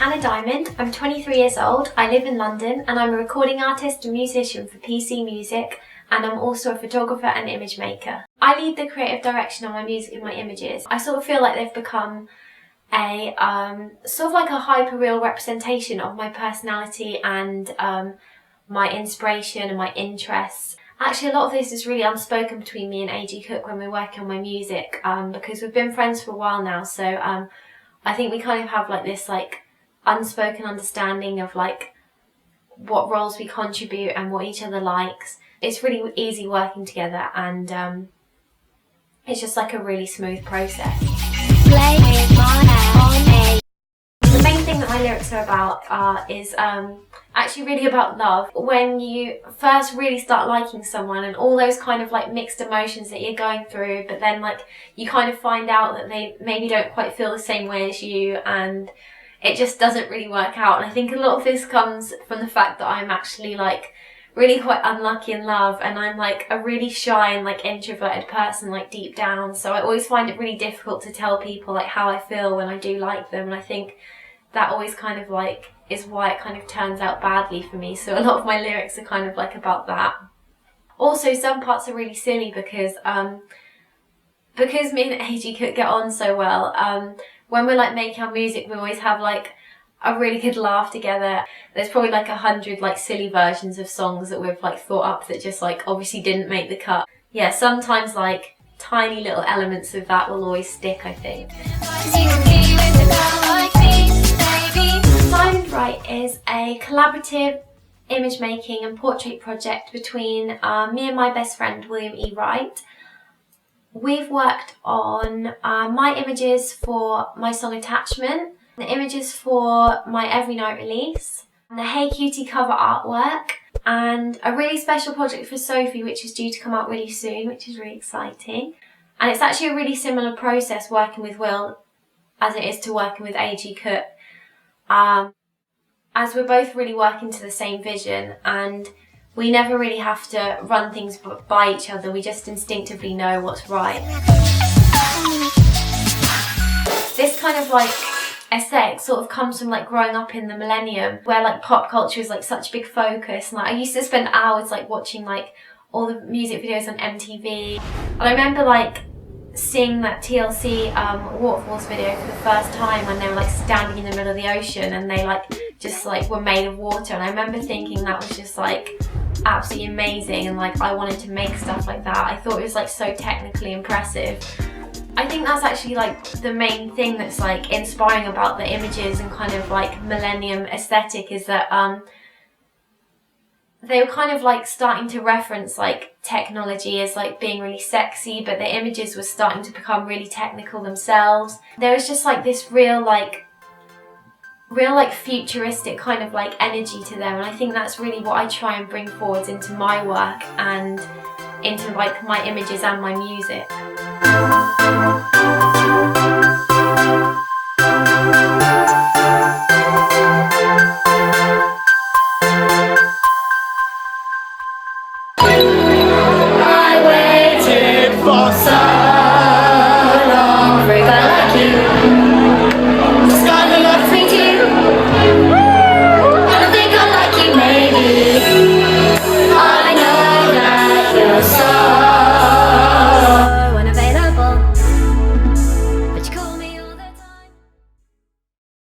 Hannah Diamond. I'm 23 years old, I live in London, and I'm a recording artist and musician for PC Music, and I'm also a photographer and image maker. I lead the creative direction on my music and my images. I sort of feel like they've become a sort of like a hyper-real representation of my personality and my inspiration and my interests. Actually, a lot of this is really unspoken between me and AG Cook when we're working on my music, because we've been friends for a while now, so I think we kind of have like this like unspoken understanding of like what roles we contribute and what each other likes. It's really easy working together, and it's just like a really smooth process. The main thing that my lyrics are about is actually really about love. When you first really start liking someone and all those kind of like mixed emotions that you're going through, but then like you kind of find out that they maybe don't quite feel the same way as you, and it just doesn't really work out. And I think a lot of this comes from the fact that I'm actually like really quite unlucky in love, and I'm like a really shy and like introverted person like deep down, so I always find it really difficult to tell people like how I feel when I do like them, and I think that always kind of like is why it kind of turns out badly for me. So a lot of my lyrics are kind of like about that. Also, some parts are really silly because me and AG Cook get on so well. When we're like making our music, we always have like a really good laugh together. There's probably like 100 like silly versions of songs that we've like thought up that just like obviously didn't make the cut. Yeah, sometimes like tiny little elements of that will always stick, I think. Diamond Right is a collaborative image making and portrait project between me and my best friend William E. Wright. We've worked on my images for my song Attachment, the images for my Every Night release, and the Hey Cutie cover artwork, and a really special project for Sophie which is due to come out really soon, which is really exciting. And it's actually a really similar process working with Will as it is to working with AG Cook, as we're both really working to the same vision, and we never really have to run things by each other, we just instinctively know what's right. This kind of like aesthetic sort of comes from like growing up in the millennium, where like pop culture is like such a big focus, and like I used to spend hours like watching like all the music videos on MTV. And I remember like seeing that TLC Waterfalls video for the first time when they were like standing in the middle of the ocean and they like just like were made of water, and I remember thinking that was just like absolutely amazing, and like I wanted to make stuff like that. I thought it was like so technically impressive. I think that's actually like the main thing that's like inspiring about the images and kind of like millennium aesthetic, is that they were kind of like starting to reference like technology as like being really sexy, but the images were starting to become really technical themselves. There was just like this real futuristic kind of like energy to them, and I think that's really what I try and bring forwards into my work and into like my images and my music.